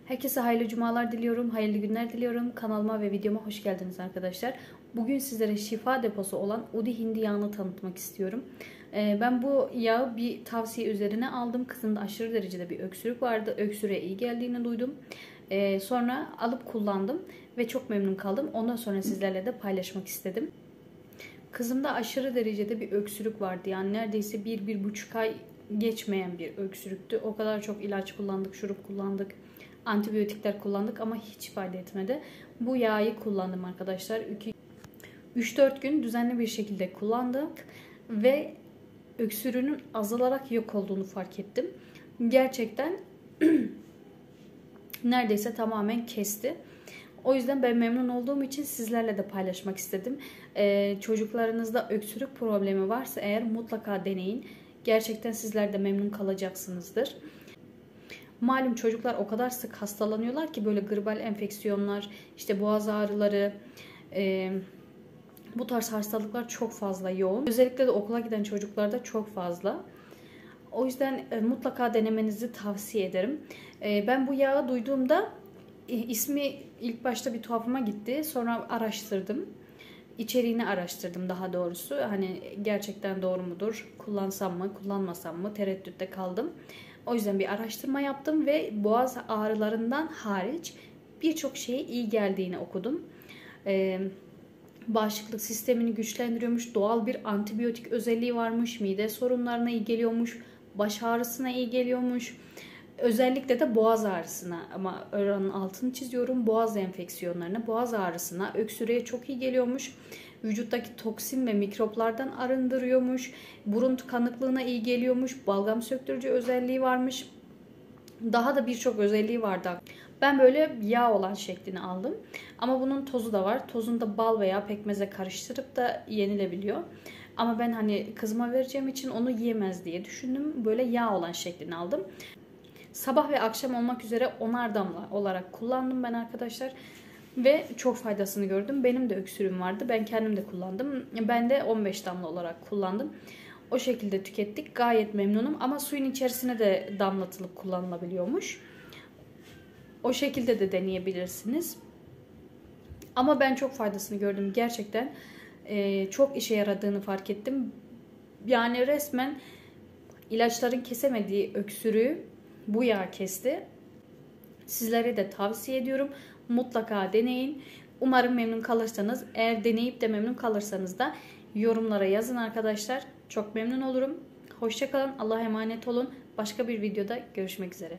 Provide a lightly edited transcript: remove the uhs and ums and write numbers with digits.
Herkese hayırlı cumalar diliyorum, hayırlı günler diliyorum. Kanalıma ve videoma hoş geldiniz arkadaşlar. Bugün sizlere şifa deposu olan Udi Hindi yağını tanıtmak istiyorum. Ben bu yağı bir tavsiye üzerine aldım. Kızımda aşırı derecede bir öksürük vardı. Öksürüğe iyi geldiğini duydum. Sonra alıp kullandım ve çok memnun kaldım. Ondan sonra sizlerle de paylaşmak istedim. Kızımda aşırı derecede bir öksürük vardı. Yani neredeyse 1-1,5 ay geçmeyen bir öksürüktü. O kadar çok ilaç kullandık, şurup kullandık. Antibiyotikler kullandık ama hiç fayda etmedi. Bu yağı kullandım arkadaşlar. 3-4 gün düzenli bir şekilde kullandık ve öksürüğünün azalarak yok olduğunu fark ettim. Gerçekten neredeyse tamamen kesti. O yüzden ben memnun olduğum için sizlerle de paylaşmak istedim. Çocuklarınızda öksürük problemi varsa eğer mutlaka deneyin. Gerçekten sizler de memnun kalacaksınızdır. Malum çocuklar o kadar sık hastalanıyorlar ki böyle gribal enfeksiyonlar, işte boğaz ağrıları, bu tarz hastalıklar çok fazla yoğun. Özellikle de okula giden çocuklarda çok fazla. O yüzden mutlaka denemenizi tavsiye ederim. Ben bu yağı duyduğumda ismi ilk başta bir tuhafıma gitti. Sonra araştırdım. İçeriğini araştırdım daha doğrusu. Hani gerçekten doğru mudur? Kullansam mı, kullanmasam mı? Tereddütte kaldım. O yüzden bir araştırma yaptım ve boğaz ağrılarından hariç birçok şeye iyi geldiğini okudum. Bağışıklık sistemini güçlendiriyormuş, doğal bir antibiyotik özelliği varmış, mide sorunlarına iyi geliyormuş, baş ağrısına iyi geliyormuş. Özellikle de boğaz ağrısına, ama oranın altını çiziyorum, boğaz enfeksiyonlarına, boğaz ağrısına, öksürüğe çok iyi geliyormuş. Vücuttaki toksin ve mikroplardan arındırıyormuş. Burun tıkanıklığına iyi geliyormuş. Balgam söktürücü özelliği varmış. Daha da birçok özelliği vardı. Ben böyle yağ olan şeklini aldım. Ama bunun tozu da var. Tozunu da bal veya pekmeze karıştırıp da yenilebiliyor. Ama ben hani kızıma vereceğim için onu yiyemez diye düşündüm. Böyle yağ olan şeklini aldım. Sabah ve akşam olmak üzere 10'ar damla olarak kullandım ben arkadaşlar. Ve çok faydasını gördüm. Benim de öksürüğüm vardı. Ben kendim de kullandım. Ben de 15 damla olarak kullandım. O şekilde tükettik. Gayet memnunum. Ama suyun içerisine de damlatılıp kullanılabiliyormuş. O şekilde de deneyebilirsiniz. Ama ben çok faydasını gördüm. Gerçekten çok işe yaradığını fark ettim. Yani resmen ilaçların kesemediği öksürüğü bu yağ kesti. Sizlere de tavsiye ediyorum. Mutlaka deneyin. Umarım memnun kalırsanız. Eğer deneyip de memnun kalırsanız da yorumlara yazın arkadaşlar. Çok memnun olurum. Hoşça kalın. Allah'a emanet olun. Başka bir videoda görüşmek üzere.